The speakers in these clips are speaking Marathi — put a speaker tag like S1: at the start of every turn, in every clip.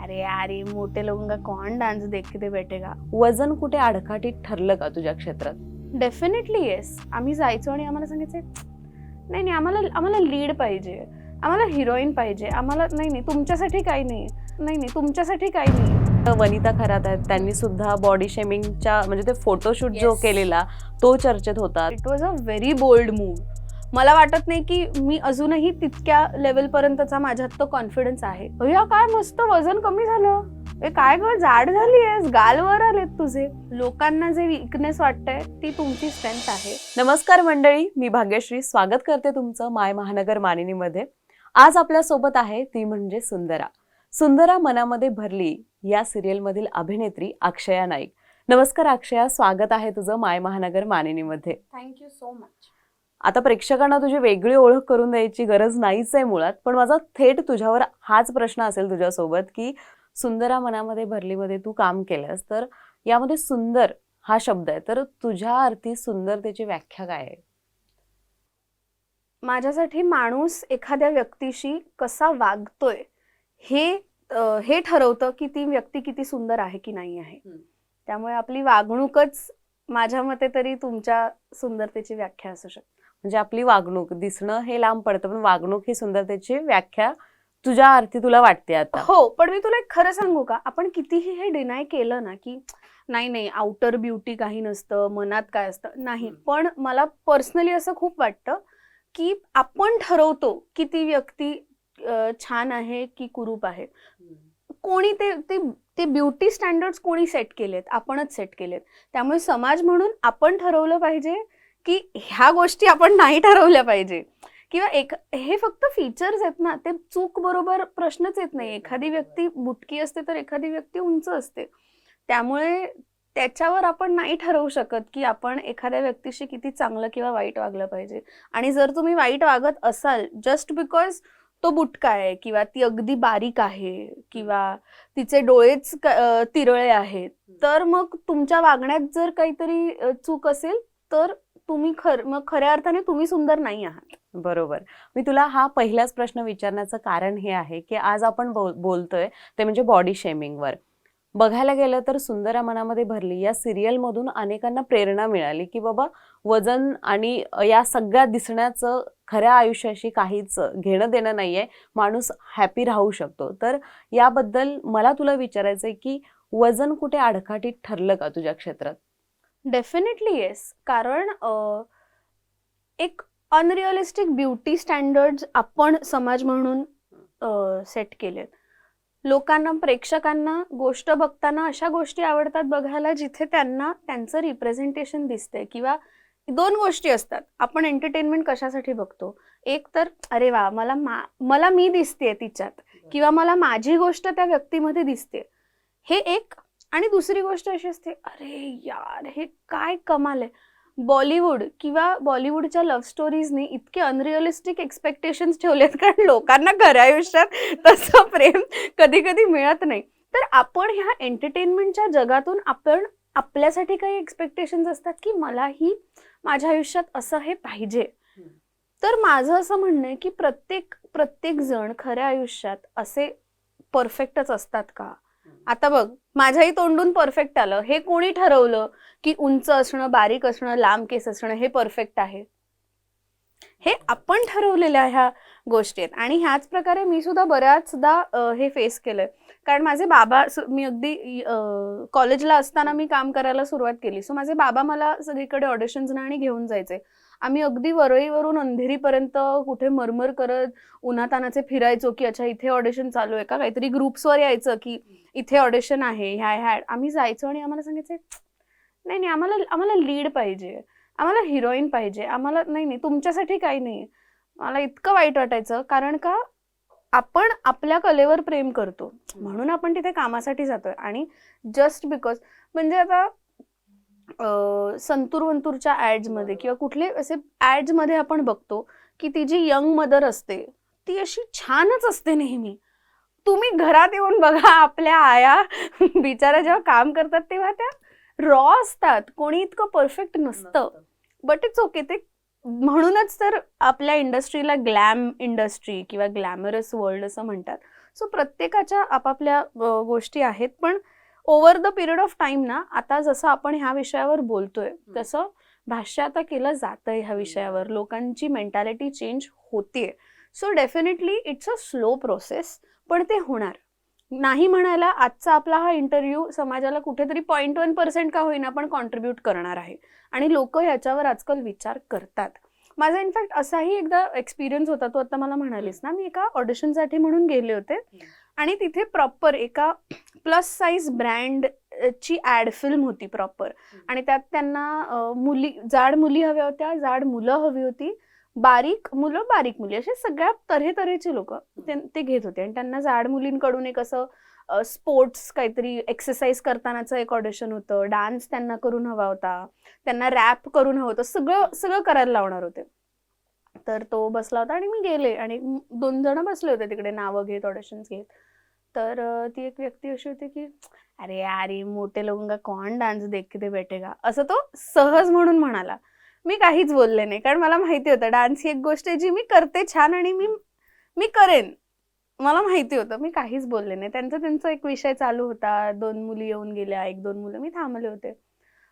S1: अरे यार ये मोठे लोगों का कौन डांस देखते बैठेगा.
S2: वजन कुठे आडकाठीत ठरलं का तुझ्या क्षेत्रात?
S1: Definitely yes. आम्ही जायचो आणि आम्हाला सांगायचे नाही नाही आम्हाला आम्हाला लीड पाहिजे, आम्हाला हिरोईन पाहिजे, आम्हाला नाही नाही तुमच्यासाठी काही नाही, नाही नाही तुमच्यासाठी काही नाही.
S2: वनिता खरात आहेत, त्यांनी सुद्धा बॉडी शेमिंगच्या म्हणजे ते फोटोशूट जो
S1: Yes.
S2: केलेला तो चर्चेत होता.
S1: It was a very bold move. मला वाटत नाही की मी अजूनही तितक्या लेवल पर्यंतचा माझ्यात तो कॉन्फिडन्स आहे. या काय मस्त वजन कमी झालं, ए काय ग जाड झाली आहेस, गालवर आलेत तुझे. लोकांना जे वीकनेस वाटतंय ती तुमची स्ट्रेंथ आहे.
S2: नमस्कार मंडळी, मी भाग्यश्री स्वागत करते तुमचं माय महानगर मानिनीमध्ये. आज आपल्या सोबत आहे ती म्हणजे सुंदरा. सुंदरा मनामध्ये भरली या सिरियल मधील अभिनेत्री अक्षया नाईक. नमस्कार अक्षया, स्वागत आहे तुझं माय महानगर मानिनीमध्ये.
S1: Thank you so much.
S2: आता प्रेक्षकांना तुझी वेगळी ओळख करून द्यायची गरज नाहीच आहे मुळात, पण माझा थेट तुझ्यावर हाच प्रश्न असेल तुझ्यासोबत की सुंदरा मनामध्ये भरलीमध्ये तू काम केलंस, तर यामध्ये सुंदर हा शब्द आहे, तर तुझ्या अर्थी सुंदरतेची व्याख्या काय आहे?
S1: माझ्यासाठी माणूस एखाद्या व्यक्तीशी कसा वागतोय हे ठरवतं की ती व्यक्ती किती सुंदर आहे की नाही आहे. त्यामुळे आपली वागणूकच माझ्या मते तरी तुमच्या सुंदरतेची व्याख्या असू शकते.
S2: म्हणजे आपली वागणूक, दिसणं हे लांब पडतं, पण वागणूक ही सुंदरतेची व्याख्या तुझ्या अर्थी तुला वाटते आता?
S1: हो, पण मी तुला एक खरं सांगू का, आपण कितीही हे डिनाय केलं ना की नाही नाही आउटर ब्युटी काही नसतं, मनात काय असतं नाही, पण मला पर्सनली असं खूप वाटतं की आपण ठरवतो की ती व्यक्ती छान आहे की कुरूप आहे. कोणी ते ते ते ब्युटी स्टँडर्ड्स कोणी सेट केलेत? आपणच सेट केलेत. त्यामुळे समाज म्हणून आपण ठरवलं पाहिजे की ह्या गोष्टी आपण नाही ठरवल्या पाहिजे, किंवा हे फक्त फीचर्स आहेत ना, ते चूक बरोबर प्रश्नच येत नाही. एखादी व्यक्ती बुटकी असते तर एखादी व्यक्ती उंच असते. त्यामुळे त्याच्यावर आपण नाही ठरवू शकत की आपण एखाद्या व्यक्तीशी किती चांगलं किंवा वाईट वागलं पाहिजे. आणि जर तुम्ही वाईट वागत असाल जस्ट बिकॉज तो बुटका आहे किंवा ती अगदी बारीक आहे किंवा तिचे डोळेच तिरळे आहेत, तर मग तुमच्या वागण्यात जर काहीतरी चूक असेल तर तुम्ही मग खऱ्या अर्थाने तुम्ही सुंदर नाही आहात.
S2: बरोबर. मी तुला हा पहिलाच प्रश्न विचारण्याचं कारण हे आहे की आज आपण बोलतोय ते म्हणजे बॉडी शेमिंगवर. बघायला गेलं तर सुंदरा मनामध्ये भरली या सिरियल मधून अनेकांना प्रेरणा मिळाली की बाबा वजन आणि या सगळ्या दिसण्याचं खऱ्या आयुष्याशी काहीच घेणं देणं नाहीये, माणूस हॅपी राहू शकतो. तर याबद्दल मला तुला विचारायचंय की वजन कुठे आडकाठीत ठरलं का तुझ्या क्षेत्रात?
S1: Definitely yes. कारण एक अनरिअलिस्टिक ब्युटी स्टँडर्ड्स आपण समाज म्हणून सेट केलेत. लोकांना, प्रेक्षकांना गोष्ट बघताना अशा गोष्टी आवडतात बघायला जिथे त्यांना त्यांचं रिप्रेझेंटेशन दिसतंय. किंवा दोन गोष्टी असतात, आपण एंटरटेनमेंट कशासाठी बघतो. एक तर अरे वा मला मी दिसतेय तिच्यात, किंवा मला माझी गोष्ट त्या व्यक्तीमध्ये दिसते, हे एक. आणि दुसरी गोष्ट अशी असते, अरे यार हे काय कमाल आहे. बॉलिवूड किंवा बॉलिवूडच्या लव्ह स्टोरीजने इतके अनरिअलिस्टिक एक्सपेक्टेशन्स ठेवलेत, कारण लोकांना खऱ्या आयुष्यात तसं प्रेम कधी कधी मिळत नाही. तर आपण ह्या एंटरटेनमेंटच्या जगातून आपण आपल्यासाठी काही एक्सपेक्टेशन्स असतात की मलाही माझ्या आयुष्यात असं हे पाहिजे. तर माझं असं म्हणणं आहे की प्रत्येक जण खऱ्या आयुष्यात असे परफेक्टच असतात का? आता बघ, माझ्याही तोंडून परफेक्ट आलं, हे कोणी ठरवलं की उंच असणं, बारीक असणं, लांब केस असणं हे परफेक्ट आहे? हे आपण ठरवलेल्या ह्या गोष्टी आहेत. आणि ह्याच प्रकारे मी सुद्धा बऱ्याचदा हे फेस केलंय. कारण माझे बाबा, मी अगदी कॉलेजला असताना मी काम करायला सुरुवात केली, सो माझे बाबा मला सगळीकडे ऑडिशन्सना आणि घेऊन जायचे. आम्ही अगदी वरळीवरून अंधेरीपर्यंत कुठे मरमर करत उन्हातानाचे फिरायचो की अच्छा इथे ऑडिशन चालू आहे का, काहीतरी ग्रुप्सवर यायचं की इथे ऑडिशन आहे, ह्या आम्ही जायचो आणि आम्हाला सांगायचे नाही नाही आम्हाला लीड पाहिजे, आम्हाला हिरोईन पाहिजे, आम्हाला नाही नाही तुमच्यासाठी काही नाही. मला इतकं वाईट वाटायचं, कारण का आपण आपल्या कलेवर प्रेम करतो म्हणून आपण तिथे कामासाठी जातोय. आणि जस्ट बिकॉज म्हणजे आता संतूर वंतूरच्या ऍड्स मध्ये किंवा कुठले असे ऍड्स मध्ये आपण बघतो की ती जी यंग मदर असते ती अशी छानच असते नेहमी. तुम्ही घरात येऊन बघा, आपल्या आया बिचारा जेव्हा काम करतात तेव्हा त्या रॉ असतात, कोणी इतकं परफेक्ट नसतं. But it's okay. ते म्हणूनच तर आपल्या इंडस्ट्रीला ग्लॅम इंडस्ट्री किंवा ग्लॅमरस वर्ल्ड असं म्हणतात. सो प्रत्येकाच्या आपापल्या गोष्टी आहेत. पण over the period of time ना, आता जसं आपण ह्या विषयावर बोलतोय तसं भाष्य आता केलं जातंय ह्या विषयावर, लोकांची मेंटॅलिटी चेंज होतीये. So definitely it's a slow process, पण ते होणार. नाही म्हणायला आजचा आपला हा इंटरव्ह्यू समाजाला कुठेतरी 0.1% का होईना पण कॉन्ट्रीब्यूट करणार आहे, आणि लोक ह्याच्यावर आजकाल विचार करतात. माझा इनफॅक्ट असाही एकदा एक्सपिरियन्स होता, तो आता मला म्हणालीस ना, मी एका ऑडिशनसाठी म्हणून गेले होते आणि तिथे प्रॉपर एका प्लस साईज ब्रँडची ॲड फिल्म होती प्रॉपर, आणि त्यात त्यांना जाड मुली हव्या होत्या, जाड मुलं हवी होती, बारीक मुलं बारीक मुली, असे सगळ्या तऱ्हेचे लोक ते घेत होते. आणि त्यांना जाड मुलींकडून एक असं स्पोर्ट्स काहीतरी एक्सरसाइज करतानाचं एक ऑडिशन होतं, डान्स त्यांना करून हवा होता, त्यांना रॅप करून हवं होतं, सगळं करायला लावणार होते. तर तो बसला होता आणि मी गेले, आणि 2 जण बसले होते तिकडे नावं घेत, ऑडिशन्स घेत. तर ती एक व्यक्ती अशी होती की अरे यार ये मोठे लोगों का कौन डान्स देखते बैठेगा, असं तो सहज म्हणून म्हणाला. मी काहीच बोलले नाही, कारण मला माहिती होतं डान्स ही एक गोष्ट आहे जी मी करते छान, आणि मी करेन, मला माहिती होतं. मी काहीच बोलले नाही. त्यांचा एक विषय चालू होता, 2 मुली येऊन गेल्या, 1-2 मुलं, मी थांबले होते.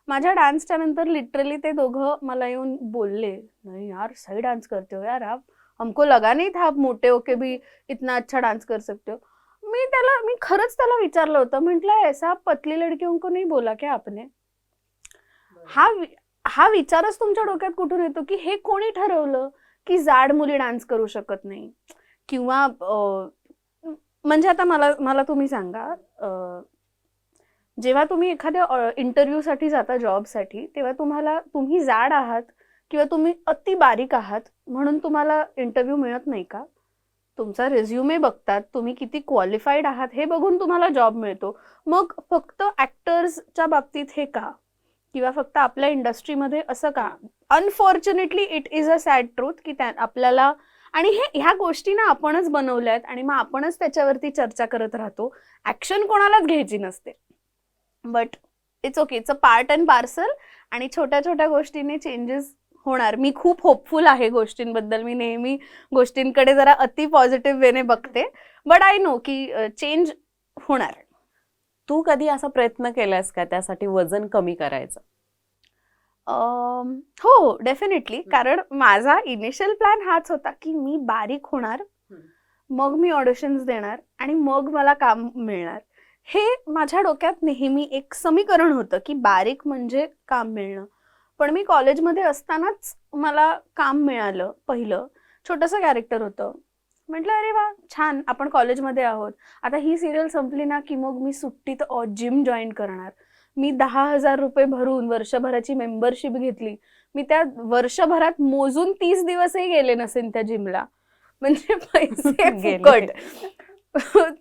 S1: माझ्या डान्सच्या नंतर लिटरली ते दोघं मला येऊन बोलले, नाही यार सही डान्स करते हो यार आप, हमको लगा नहीं था आप मोटे होके भी इतना अच्छा डान्स कर सकते हो. मी खरंच त्याला विचारलं होतं, म्हटलं ऐसा पतली लड़कियों को नहीं बोला क्या आपने. हा विचारच तुमच्या डोक्यात कुठून येतो की हे कोणी ठरवलं की जाड मुली डान्स करू शकत नाही, किंवा म्हणजे आता मला तुम्ही सांगा, जेव्हा तुम्ही एखाद्या इंटरव्ह्यूसाठी जाता जॉबसाठी, तेव्हा तुम्ही जाड आहात किंवा तुम्ही अति बारीक आहात म्हणून तुम्हाला इंटरव्ह्यू मिळत नाही का? तुमचा रिझ्युमे बघतात, तुम्ही किती क्वालिफाईड आहात हे बघून तुम्हाला जॉब मिळतो. मग फक्त ऍक्टर्सच्या बाबतीत हे का, किंवा फक्त आपल्या इंडस्ट्रीमध्ये असं का? Unfortunately it is a sad truth की आपल्याला, आणि ह्या गोष्टी ना आपणच बनवल्यात आणि मग आपणच त्याच्यावरती चर्चा करत राहतो. ऍक्शन कोणालाच घ्यायची नसते. But it's okay, it's a part and parcel, आणि छोट्या छोट्या गोष्टीने चेंजेस होणार. मी खूप होपफुल आहे गोष्टींबद्दल. मी नेहमी गोष्टींकडे जरा अति पॉझिटिव्ह वेने बघते, बट आय नो की चेंज होणार.
S2: तू कधी असा प्रयत्न केलास का त्यासाठी वजन कमी करायचं?
S1: हो डेफिनेटली. कारण माझा इनिशियल प्लॅन हाच होता की मी बारीक होणार, मग मी ऑडिशन्स देणार आणि मग मला काम मिळणार. हे माझ्या डोक्यात नेहमी एक समीकरण होतं की बारीक म्हणजे काम मिळणं. पण मी कॉलेजमध्ये असतानाच मला काम मिळालं. पहिलं छोटंसं कॅरेक्टर होतं. म्हटलं अरे वा छान, आपण कॉलेजमध्ये आहोत. आता ही सिरियल संपली ना की मग मी सुट्टीत जिम जॉईन करणार. मी 10,000 रुपये भरून वर्षभराची मेंबरशिप घेतली. मी त्या वर्षभरात मोजून 30 दिवसही गेले नसेन त्या जिमला, म्हणजे पैसे फुकट.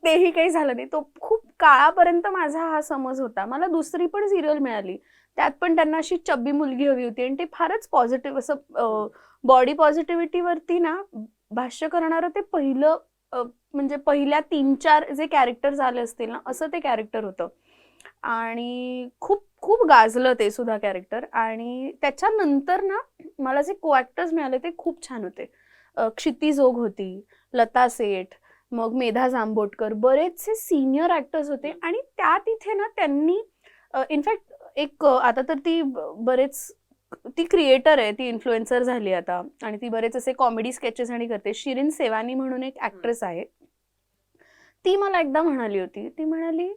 S1: तेही काही झालं नाही. तो खूप काळापर्यंत माझा हा समज होता. मला दुसरी पण सिरियल मिळाली, त्यात पण त्यांना अशी चब्बी मुलगी हवी होती, आणि ते फारच पॉझिटिव्ह असं बॉडी पॉझिटिव्हिटीवरती ना भाष्य करणारं ते पहिलं, म्हणजे पहिल्या 3-4 जे कॅरेक्टर आले असतील ना, असं ते कॅरेक्टर होतं. आणि खूप खूप गाजलं ते सुद्धा कॅरेक्टर. आणि त्याच्यानंतर ना मला जे को ॲक्टर्स मिळाले ते खूप छान होते. क्षिती जोग होती, लता सेठ, मग मेधा जांभोटकर, बरेचसे सिनियर ॲक्टर्स होते. आणि त्या तिथे ना त्यांनी इनफॅक्ट एक आता तर ती क्रिएटर आहे, ती इन्फ्लुएन्सर झाली आता, आणि ती बरेच असे कॉमेडी स्केचेस आणि करते. शिरीन सेवानी म्हणून एक ॲक्ट्रेस आहे. ती मला एकदा म्हणाली होती, ती म्हणाली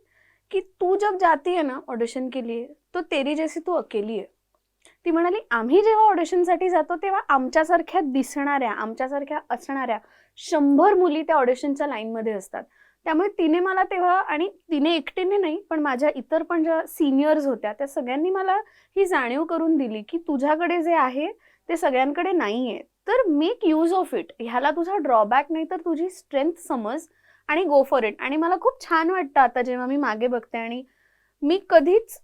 S1: कि तू जब जाती है ना ऑडिशन के लिए, तो तेरी जैसी तू अकेली है. ती म्हणाली आम्ही जेव्हा ऑडिशनसाठी जातो तेव्हा आमच्यासारख्या दिसणाऱ्या, आमच्यासारख्या असणाऱ्या 100 मुली त्या ऑडिशनच्या लाईनमध्ये असतात. त्यामुळे तिने मला तेव्हा, आणि तिने एकटीने नाही पण माझ्या इतर पण ज्या सिनियर्स होत्या त्या सगळ्यांनी मला ही जाणीव करून दिली की तुझ्याकडे जे आहे ते सगळ्यांकडे नाही आहे, तर मेक यूज ऑफ इट. ह्याला तुझा ड्रॉबॅक नाही तर तुझी स्ट्रेंथ समज आणि गो फॉर इट. आणि मला खूप छान वाटतं आता जेव्हा मी मागे बघते, आणि मी कधीच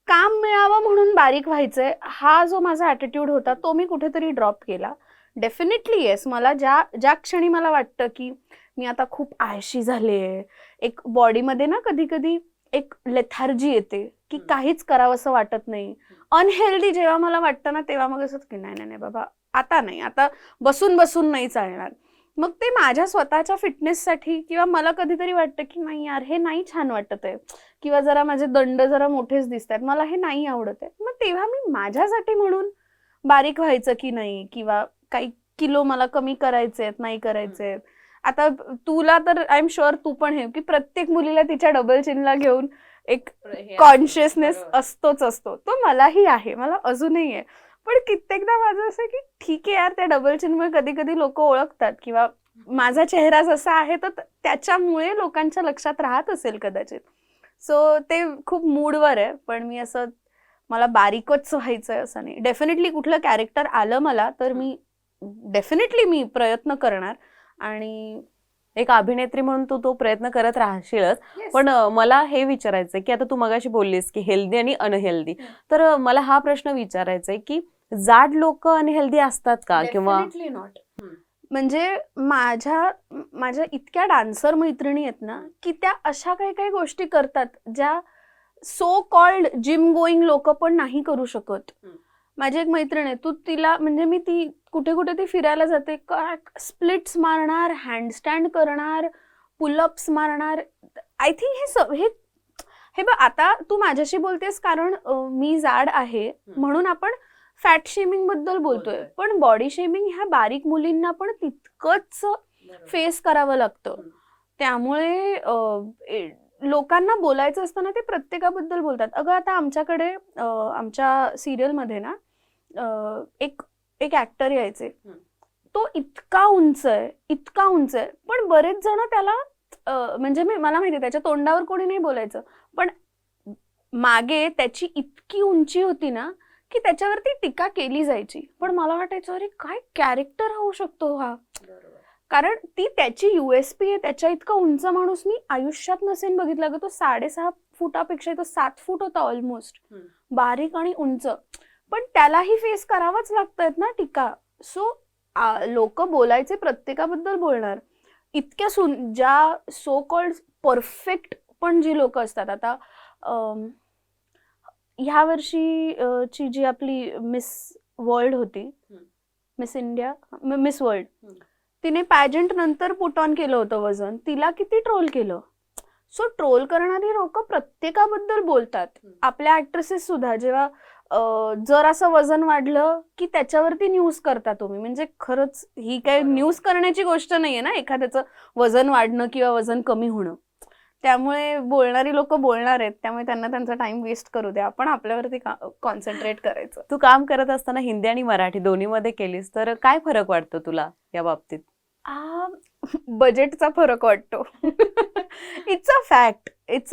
S1: काम मिळावं म्हणून बारीक व्हायचंय हा जो माझा ॲटिट्यूड होता तो मी कुठेतरी ड्रॉप केला. डेफिनेटली येस, मला ज्या क्षणी मला वाटतं की मी आता खूप आळशी झाले, एक बॉडीमध्ये ना कधी कधी एक लेथार्जी येते की काहीच करावं असं वाटत नाही, अनहेल्दी जेव्हा मला वाटतं ना तेव्हा मग असं की नाही नाही बाबा आता नाही, आता बसून बसून नाही चालणार. मग ते माझ्या स्वतःच्या फिटनेससाठी किंवा मला कधीतरी वाटतं की नाही यार हे नाही छान वाटत आहे, किंवा जरा माझे दंड जरा मोठेच दिसत आहेत, मला हे नाही आवडत आहे, मग तेव्हा मी माझ्यासाठी म्हणून बारीक व्हायचं की नाही, किंवा काही किलो मला कमी करायचे आहेत नाही करायचे आहेत. आता तुला तर आय एम शुअर तू पण हे की प्रत्येक मुलीला तिच्या डबल चिनला घेऊन एक कॉन्शियसनेस असतोच असतो. तो मलाही आहे, मला अजूनही आहे. पण कित्येकदा माझं असं की ठीक आहे यार, त्या डबल चिनमुळे कधी कधी लोक ओळखतात, किंवा माझा चेहरा जसा आहे तर त्याच्यामुळे लोकांच्या लक्षात राहत असेल कदाचित. सो ते खूप मूडवर आहे. पण मी असं मला बारीकच व्हायचंय असं नाही. डेफिनेटली कुठलं कॅरेक्टर आलं मला तर मी डेफिनेटली मी प्रयत्न करणार. आणि
S2: एक अभिनेत्री म्हणून तू तो प्रयत्न करत राहशीलच. पण मला हे विचारायचंय की आता तू मगाशी बोललीस की हेल्दी आणि अनहेल्दी, तर मला हा प्रश्न विचारायचा आहे की जाड लोक अनहेल्दी असतात का, किंवा
S1: नॉट. म्हणजे माझ्या इतक्या डान्सर मैत्रिणी आहेत ना की त्या अशा काही काही गोष्टी करतात ज्या सो कॉल्ड जिम गोईंग लोक पण नाही करू शकत. माझी एक मैत्रीण आहे, तू तिला म्हणजे मी ती कुठे कुठे ती फिरायला जाते, स्प्लिट्स मारणार, हँडस्टँड करणार, पुलअप्स मारणार. आय थिंक हे बघ, आता तू माझ्याशी बोलतेस कारण मी जाड आहे म्हणून आपण फॅट शेमिंग बद्दल बोलतोय, पण बॉडी शेमिंग ह्या बारीक मुलींना पण तितकंच फेस करावं लागतं. त्यामुळे लोकांना बोलायचं असताना ते प्रत्येकाबद्दल बोलतात. अगं आता आमच्याकडे आमच्या सिरियलमध्ये ना एक ऍक्टर यायचे, तो इतका उंच आहे, पण बरेच जण त्याला म्हणजे मला माहिती त्याच्या तोंडावर कोणी नाही बोलायचं, पण मागे त्याची इतकी उंची होती ना की त्याच्यावरती टीका केली जायची. पण मला वाटायचं अरे काय कॅरेक्टर होऊ शकतो हा, कारण ती त्याची USP आहे. त्याच्या इतका उंच माणूस मी आयुष्यात नसेन बघितला. तो 6.5 फुटापेक्षा तो 7 फूट होता ऑलमोस्ट, बारीक आणि उंच, पण त्यालाही फेस करावंच लागतायत ना टीका. सो लोक बोलायचे प्रत्येकाबद्दल बोलणार. इतक्या ज्या सो कॉल्ड परफेक्ट पण जी लोक असतात, आता ह्या वर्षी ची जी आपली मिस वर्ल्ड होती, मिस इंडिया, मिस वर्ल्ड, तिने पॅजंट नंतर पुट ऑन केलं होतं वजन, तिला किती ट्रोल केलं. सो ट्रोल करणारी लोक प्रत्येकाबद्दल बोलतात. आपल्या ऍक्ट्रेसेस सुद्धा जेव्हा जर असं वजन वाढलं की त्याच्यावरती न्यूज करता तुम्ही, म्हणजे खरंच ही काही न्यूज करण्याची गोष्ट नाहीये ना एखाद्याचं वजन वाढणं किंवा वजन कमी होणं. त्यामुळे बोलणारी लोक बोलणार आहेत, त्यामुळे त्यांना त्यांचा टाइम वेस्ट करू द्या, आपण आपल्यावरती कॉन्सन्ट्रेट करायचं.
S2: तू काम करत असताना हिंदी आणि मराठी दोन्हीमध्ये केलीस, तर काय फरक वाटतो तुला या बाबतीत?
S1: बजेटचा फरक वाटतो. It's a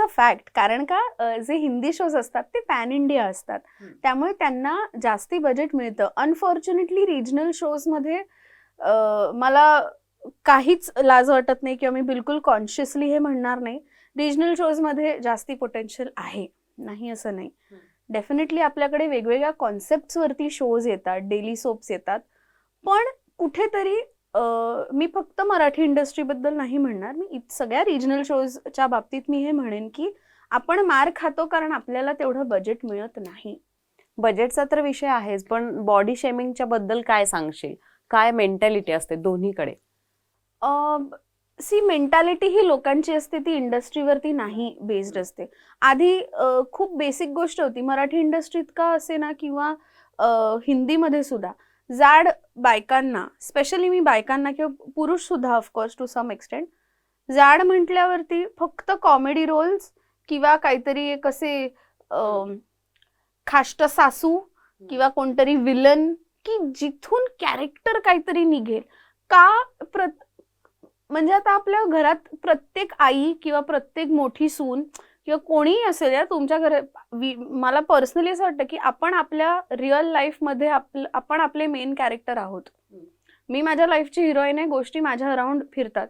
S1: fact. कारण का जे हिंदी शोज असतात ते पॅन इंडिया असतात, त्यामुळे त्यांना जास्ती बजेट मिळतं. अनफॉर्च्युनेटली रिजनल शोज मध्ये मला काहीच लाज वाटत नाही किंवा मी बिलकुल कॉन्शियसली हे म्हणणार नाही, रिजनल शोज मध्ये जास्ती पोटेन्शियल आहे, नाही असं नाही. डेफिनेटली आपल्याकडे वेगवेगळ्या कॉन्सेप्ट वरती शोज येतात, डेली सोप्स येतात, पण कुठेतरी मी फक्त मराठी इंडस्ट्री बद्दल नाही म्हणणार, मी सगळ्या रिजनल शोजच्या बाबतीत मी हे म्हणेन की आपण मार खातो कारण आपल्याला तेवढं बजेट मिळत नाही.
S2: बजेटचा तर विषय आहेच, पण बॉडी शेमिंगच्या बद्दल काय सांगशील? काय मेंटॅलिटी असते दोन्हीकडे?
S1: मेंटॅलिटी ही लोकांची असते, ती इंडस्ट्रीवरती नाही बेस्ड असते. आधी खूप बेसिक गोष्ट होती, मराठी इंडस्ट्रीत का असे ना किंवा हिंदीमध्ये सुद्धा जाड बायकांना, स्पेशली मी बायकांना किंवा पुरुष सुद्धा ऑफकोर्स टू सम एक्सटेंट, जाड म्हटल्यावरती फक्त कॉमेडी रोल्स किंवा काहीतरी एक असे खाष्ट सासू किंवा कोणतरी विलन की जिथून कॅरेक्टर काहीतरी निघेल का. म्हणजे आता आपल्या घरात प्रत्येक आई किंवा प्रत्येक मोठी सून किंवा कोणीही असेल या तुमच्या घरात, मला पर्सनली असं वाटतं की आपण आपल्या रिअल लाईफमध्ये आपण आपले मेन कॅरेक्टर आहोत. मी माझ्या लाईफची हिरोईन आहे, गोष्टी माझ्या अराउंड फिरतात.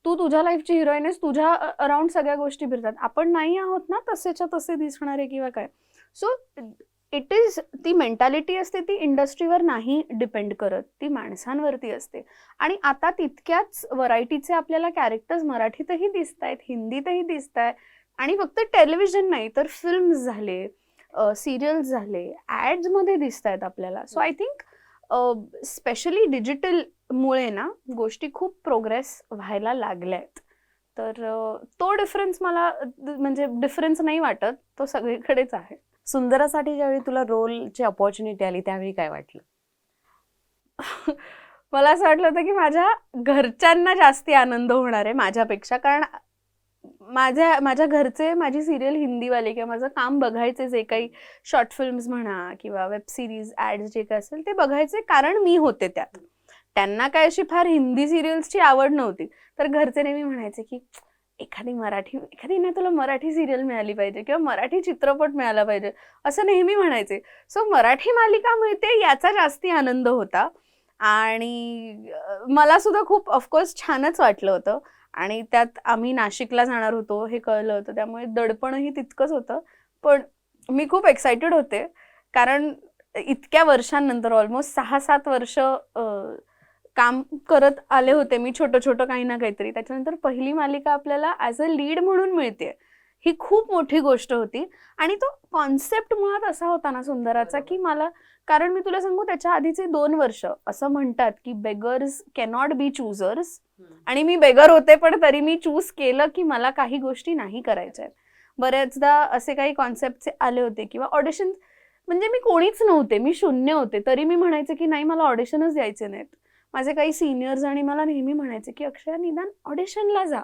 S1: तू तुझ्या लाईफची हिरोईन आहेस, तुझ्या अराउंड सगळ्या गोष्टी फिरतात. आपण नाही आहोत ना तसेच्या तसे दिसणारे किंवा काय. सो इट इज, ती मेंटॅलिटी असते ती इंडस्ट्रीवर नाही डिपेंड करत, ती माणसांवरती असते. आणि आता तितक्याच व्हरायटीचे आपल्याला कॅरेक्टर्स मराठीतही दिसत आहेत, हिंदीतही दिसत आहेत, आणि फक्त टेलिव्हिजन नाही तर फिल्म्स झाले, सिरियल्स झाले, ऍड्स मध्ये दिसत आहेत आपल्याला. सो आय थिंक स्पेशली डिजिटलमुळे ना गोष्टी खूप प्रोग्रेस व्हायला लागल्या आहेत. तर तो डिफरन्स मला म्हणजे डिफरन्स नाही वाटत, तो सगळीकडेच आहे.
S2: सुंदरासाठी ज्यावेळी तुला रोलची अपॉर्च्युनिटी आली त्यावेळी काय वाटलं?
S1: मला असं वाटलं होतं की माझ्या घरच्यांना जास्ती आनंद होणार आहे माझ्यापेक्षा, कारण माझ्या घरचे माझी सिरियल हिंदीवाली किंवा माझं काम बघायचे, जे काही शॉर्ट फिल्म्स म्हणा किंवा वेब सिरीज ॲड्स जे काही असेल ते बघायचे, कारण मी होते त्यात. त्यांना काय अशी फार हिंदी सिरियल्सची आवड नव्हती. तर घरचे नेहमी म्हणायचे की एखादी ना तुला मराठी सिरियल मिळाली पाहिजे किंवा मराठी चित्रपट मिळाला पाहिजे, असं नेहमी म्हणायचे. सो मराठी मालिका मिळते याचा जास्ती आनंद होता. आणि मला सुद्धा खूप ऑफकोर्स छानच वाटलं होतं. आणि त्यात आम्ही नाशिकला जाणार होतो हे कळलं होतं, त्यामुळे दडपणही तितकंच होतं. पण मी खूप एक्सायटेड होते, कारण इतक्या वर्षांनंतर ऑलमोस्ट 6-7 वर्ष काम करत आले होते मी, छोटं छोटं काही ना काहीतरी. त्याच्यानंतर पहिली मालिका आपल्याला ॲज अ लीड म्हणून मिळते, ही खूप मोठी गोष्ट होती. आणि तो कॉन्सेप्ट मुळात असा होता ना सुंदराचा, की मला, कारण मी तुला सांगू, त्याच्या आधीचे 2 वर्ष असं म्हणतात की बेगर्स कॅनॉट बी चूजर्स. आणि मी बेगर होते, पण तरी मी चूज केलं की मला काही गोष्टी नाही करायच्या आहेत. बऱ्याचदा असे काही कॉन्सेप्ट आले होते किंवा ऑडिशन, म्हणजे मी कोणीच नव्हते, मी शून्य होते, तरी मी म्हणायचे की नाही, मला ऑडिशनच द्यायचे नाहीत. माझे काही सिनियर्स आणि मला नेहमी म्हणायचे की अक्षया, निदान ऑडिशनला जा,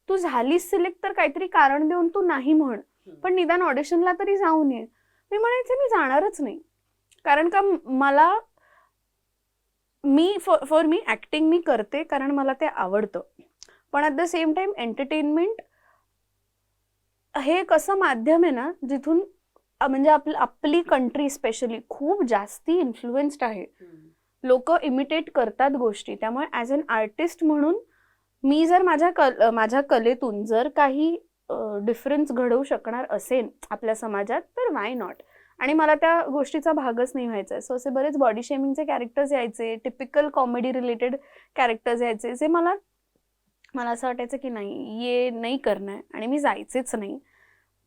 S1: तू झालीस सिलेक्ट तर काहीतरी कारण देऊन तू नाही म्हण, पण निदान ऑडिशनला तरी जाऊन ये. मी म्हणायचे मी जाणारच नाही, कारण का मला फॉर मी ॲक्टिंग मी करते कारण मला ते आवडतं. पण at the same time entertainment हे एक असं माध्यम आहे ना जिथून म्हणजे आपली कंट्री स्पेशली खूप जास्ती इन्फ्लुएन्स्ड आहे. लोक इमिटेट करतात गोष्टी. त्यामुळे ॲज अन आर्टिस्ट म्हणून मी जर माझ्या कलेतून जर काही डिफरन्स घडवू शकणार असेल आपल्या समाजात, तर वाय नॉट. आणि मला त्या गोष्टीचा भागच नाही व्हायचा आहे. सो असे बरेच बॉडी शेमिंगचे कॅरेक्टर्स यायचे, टिपिकल कॉमेडी रिलेटेड कॅरेक्टर्स यायचे, जे मला असं वाटायचं की नाही, ये नाही करणं आहे, आणि मी जायचेच नाही.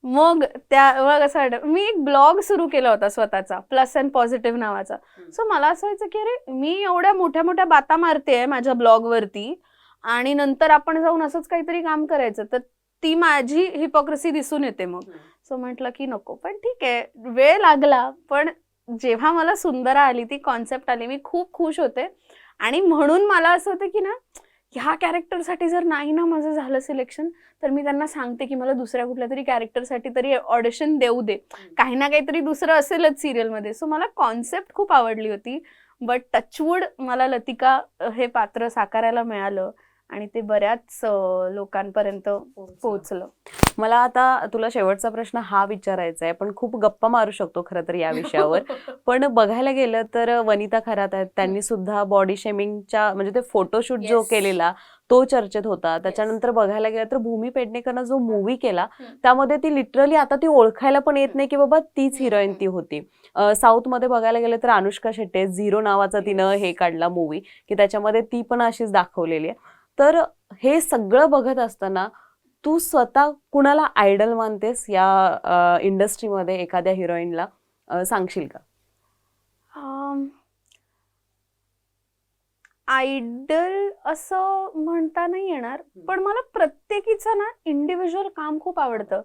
S1: मग असं वाटतं, मी एक ब्लॉग सुरू केला होता स्वतःचा, प्लस अँड पॉझिटिव्ह नावाचा. सो मला असं व्हायचं की अरे, मी एवढ्या मोठ्या मोठ्या बाता मारते माझ्या ब्लॉगवरती, आणि नंतर आपण जाऊन असंच काहीतरी काम करायचं, तर ती माझी हिपोक्रेसी दिसून येते मग. सो म्हटलं की नको. पण ठीक आहे, वेळ लागला, पण जेव्हा मला सुंदरा आली, ती कॉन्सेप्ट आली, मी खूप खुश होते. आणि म्हणून मला असं होतं की ना, ह्या कॅरेक्टरसाठी जर नाही ना माझं झालं सिलेक्शन, तर मी त्यांना सांगते की मला दुसऱ्या कुठल्या तरी कॅरेक्टरसाठी तरी ऑडिशन देऊ दे, काही ना काहीतरी दुसरं असेलच सिरियलमध्ये. सो मला कॉन्सेप्ट खूप आवडली होती, बट टचवूड मला लतिका हे पात्र साकारायला मिळालं आणि ते बऱ्याच लोकांपर्यंत पोहोचलं.
S2: मला आता तुला शेवटचा प्रश्न हा विचारायचा आहे, पण खूप गप्पा मारू शकतो खरं तर या विषयावर. पण बघायला गेलं तर वनिता खरात आहेत, त्यांनी सुद्धा बॉडी शेमिंगच्या म्हणजे ते फोटोशूट जो केलेला तो चर्चेत होता. त्याच्यानंतर बघायला गेलं तर भूमी पेडणेकरनं जो मूवी केला त्यामध्ये ती लिटरली आता ती ओळखायला पण येत नाही की बाबा तीच हिरोईन ती होती. साऊथमध्ये बघायला गेलं तर अनुष्का शेट्टी, झिरो नावाचा तिनं हे काढला मूवी, की त्याच्यामध्ये ती पण अशीच दाखवलेली आहे. तर हे सगळं बघत असताना तू स्वतः कुणाला आयडल मानतेस या इंडस्ट्रीमध्ये, एखाद्या हिरोईनला सांगशील का?
S1: आयडल असं म्हणता नाही येणार, पण मला प्रत्येकीचं ना इंडिव्हिज्युअल काम खूप आवडतं.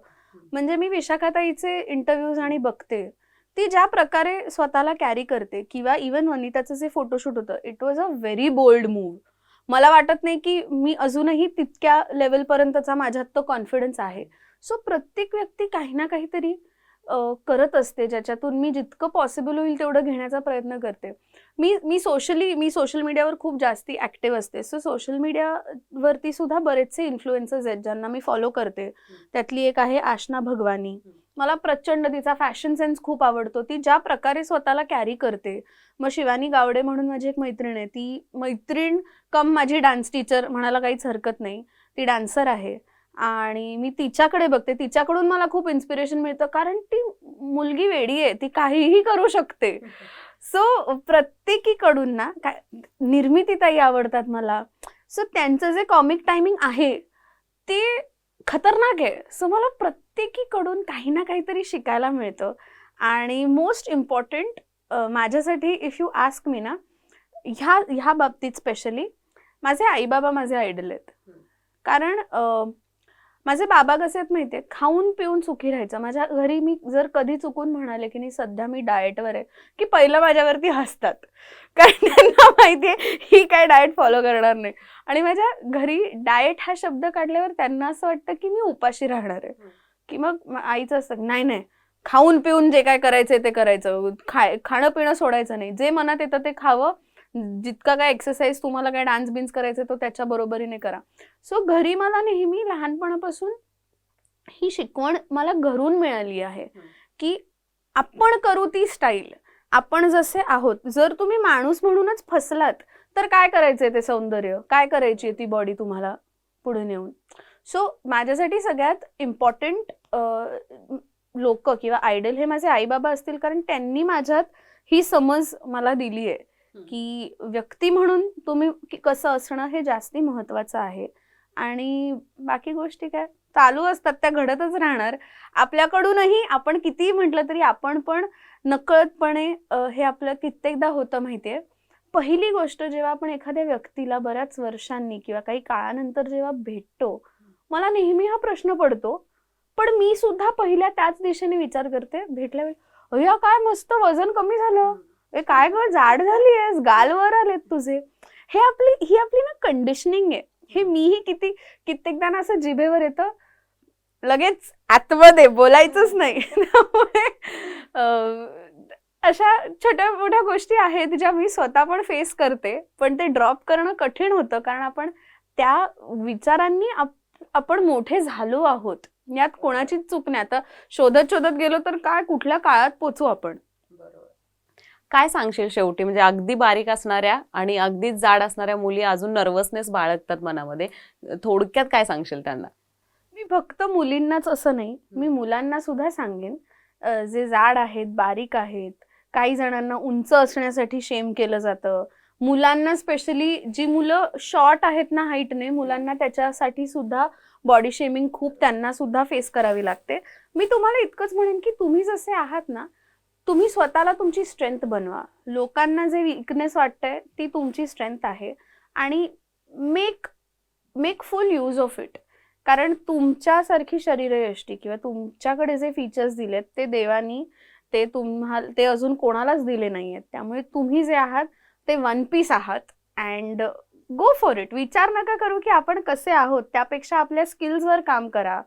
S1: म्हणजे मी विशाखाताईचे इंटरव्ह्यूज आणि बघते, ती ज्या प्रकारे स्वतःला कॅरी करते, किंवा इवन वनिताचं जे फोटोशूट होतं, it was a very bold move. मला वाटत नाही की मी अजूनही तितक्या लेवलपर्यंतचा माझ्यात तो कॉन्फिडन्स आहे. सो प्रत्येक व्यक्ती काही ना काहीतरी करत असते, ज्याच्यातून मी जितकं पॉसिबल होईल तेवढं घेण्याचा प्रयत्न करते. मी सोशल मीडियावर खूप जास्ती ॲक्टिव्ह असते. सो सोशल मीडियावरती सुद्धा बरेचसे इन्फ्लुएन्सर्स आहेत ज्यांना मी फॉलो करते. त्यातली एक आहे आशना भगवानी. मला प्रचंड तिचा फॅशन सेन्स खूप आवडतो, ती ज्या प्रकारे स्वतःला कॅरी करते. मग शिवानी गावडे म्हणून माझी एक मैत्रीण आहे, ती मैत्रीण कम माझी डान्स टीचर म्हणायला काहीच हरकत नाही. ती डान्सर आहे आणि मी तिच्याकडे बघते, तिच्याकडून मला खूप इन्स्पिरेशन मिळतं, कारण ती मुलगी वेडी आहे, ती काहीही करू शकते. सो प्रत्येकीकडून ना निर्मितीताई आवडतात मला. सो त्यांचं जे कॉमिक टायमिंग आहे ते खतरनाक आहे. सो मला प्रत्येकीकडून काही ना काहीतरी शिकायला मिळतं. आणि मोस्ट इम्पॉर्टंट माझ्यासाठी, इफ यू आस्क मी ना, ह्या बाबतीत स्पेशली माझे आई बाबा माझे आयडल आहेत. कारण माझे बाबा कसे आहेत माहितीये, खाऊन पिऊन सुखी राहायचं. माझ्या घरी मी जर कधी चुकून म्हणाले की नाही सध्या मी डाएटवर आहे, की पहिलं माझ्यावरती हसतात. कारण त्यांना माहितीये ही काय डाएट फॉलो करणार नाही. आणि माझ्या घरी डाएट हा शब्द काढल्यावर त्यांना असं वाटतं की मी उपाशी राहणार आहे. की मग आईचं असतं नाही नाही, खाऊन पिऊन जे काय करायचंय ते करायचं, खाणं पिणं सोडायचं नाही, जे मनात येतं ते खावं, जितका काय एक्सरसाइज तुम्हाला काय डान्स बिन्स करायचे तो त्याच्या बरोबरीने करा. सो घरी मला नेहमी लहानपणापासून ही शिकवण मला घरून मिळाली आहे की आपण करू ती स्टाईल, आपण जसे आहोत. जर तुम्ही माणूस म्हणूनच फसलात तर काय करायचंय ते सौंदर्य, काय करायची ती बॉडी तुम्हाला पुढे नेऊन. सो माझ्यासाठी सगळ्यात इम्पॉर्टंट लोक किंवा आयडल हे माझे आई बाबा असतील, कारण त्यांनी माझ्यात ही समज मला दिली आहे की व्यक्ती म्हणून तुम्ही कसं असणं हे जास्ती महत्वाचं आहे. आणि बाकी गोष्टी काय चालू असतात त्या घडतच राहणार. आपल्याकडूनही आपण कितीही म्हटलं तरी आपण पण नकळतपणे हे आपलं कित्येकदा होतं माहितीये. पहिली गोष्ट जेव्हा आपण एखाद्या व्यक्तीला बऱ्याच वर्षांनी किंवा काही काळानंतर जेव्हा भेटतो, मला नेहमी हा प्रश्न पडतो, पण मी सुद्धा पहिल्या त्याच दिशेने विचार करते भेटल्या वेळी, अय्या काय मस्त वजन कमी झालं, ए काय ग जाड झाली आहेस, गालवर आलेत तुझे. ही आपली ना कंडिशनिंग आहे. हे मीही कित्येकदा ना असं जिभेवर येतं, लगेच आतमध्ये बोलायचंच नाही. त्यामुळे अशा छोट्या मोठ्या गोष्टी आहेत ज्या मी स्वतः पण फेस करते, पण ते ड्रॉप करणं कठीण होतं, कारण आपण त्या विचारांनी आपण मोठे झालो आहोत. यात कोणाचीच चूक नाही. आता शोधत गेलो तर काय कुठल्या काळात पोचू आपण.
S2: काय सांगशील शेवटी, म्हणजे अगदी बारीक असणाऱ्या आणि अगदी जाड असणाऱ्या मुली अजून नर्वसनेस बाळगतात मनामध्ये, थोडक्यात काय सांगशील त्यांना?
S1: मी फक्त मुलींनाच असं नाही, मी मुलांना सुद्धा सांगेन, जे जाड आहेत, बारीक आहेत, काही जणांना उंच असण्यासाठी शेम केलं जातं. मुलांना स्पेशली जी मुलं शॉर्ट आहेत ना हाईटने, मुलांना त्याच्यासाठी सुद्धा बॉडी शेमिंग खूप त्यांना सुद्धा फेस करावी लागते. मी तुम्हाला इतकंच म्हणेन की तुम्ही जसे आहात ना, तुम्ही स्वतःला तुमची स्ट्रेंथ बनवा. लोकांना जे वीकनेस वाटतंय ती तुमची स्ट्रेंथ आहे, आणि make full use of it. कारण तुमच्यासारखी शरीरयष्टी किंवा तुमच्याकडे जे फीचर्स दिलेत ते देवानी ते अजून कोणालाच दिले नाहीयेत. त्यामुळे तुम्ही जे आहात ते वन पीस आहात, अँड गो फॉर इट. विचार नका करू की आपण कसे आहोत, त्यापेक्षा आपल्या स्किल्सवर काम करा.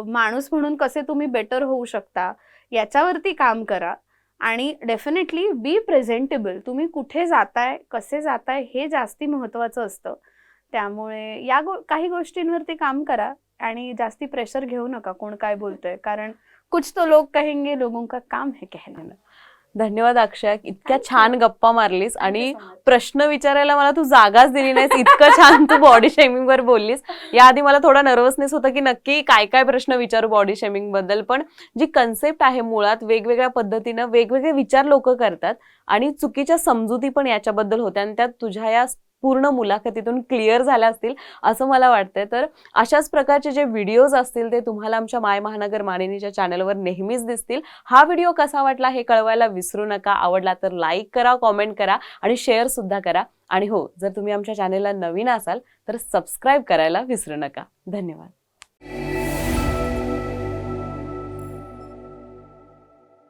S1: माणूस म्हणून कसे तुम्ही बेटर होऊ शकता याच्यावरती काम करा. आणि डेफिनेटली बी प्रेझेंटेबल. तुम्ही कुठे जाताय, कसे जाताय हे जास्ती महत्वाचं असतं. त्यामुळे काही गोष्टींवरती काम करा आणि जास्ती प्रेशर घेऊ नका कोण काय बोलतोय, कारण कुछ तो लोग कहेंगे, लोगों का काम है कहना.
S2: धन्यवाद अक्षय, इतक्या छान गप्पा मारलीस आणि प्रश्न विचारायला मला तू जागाच दिली नाहीस, इतकं छान तू बॉडी शेमिंग वर बोललीस. याआधी मला थोडा नर्वसनेस होता की नक्की काय काय प्रश्न विचारू बॉडी शेमिंग बद्दल, पण जी कन्सेप्ट आहे मुळात वेगवेगळ्या पद्धतीनं वेगवेगळे विचार लोक करतात आणि चुकीच्या समजुती पण याच्याबद्दल होत्या, आणि त्यात तुझ्या या पूर्ण मुलाखतीतून क्लिअर झाल्या असतील असं मला वाटतंय. तर अशाच प्रकारचे जे व्हिडिओज असतील ते तुम्हाला आमच्या माय महानगर मानिनीच्या चॅनलवर नेहमीच दिसतील. हा व्हिडिओ कसा वाटला हे कळवायला विसरू नका. आवडला तर लाईक करा, कॉमेंट करा आणि शेअर सुद्धा करा. आणि हो, जर तुम्ही आमच्या चॅनलला नवीन असाल तर सबस्क्राईब करायला विसरू नका. धन्यवाद.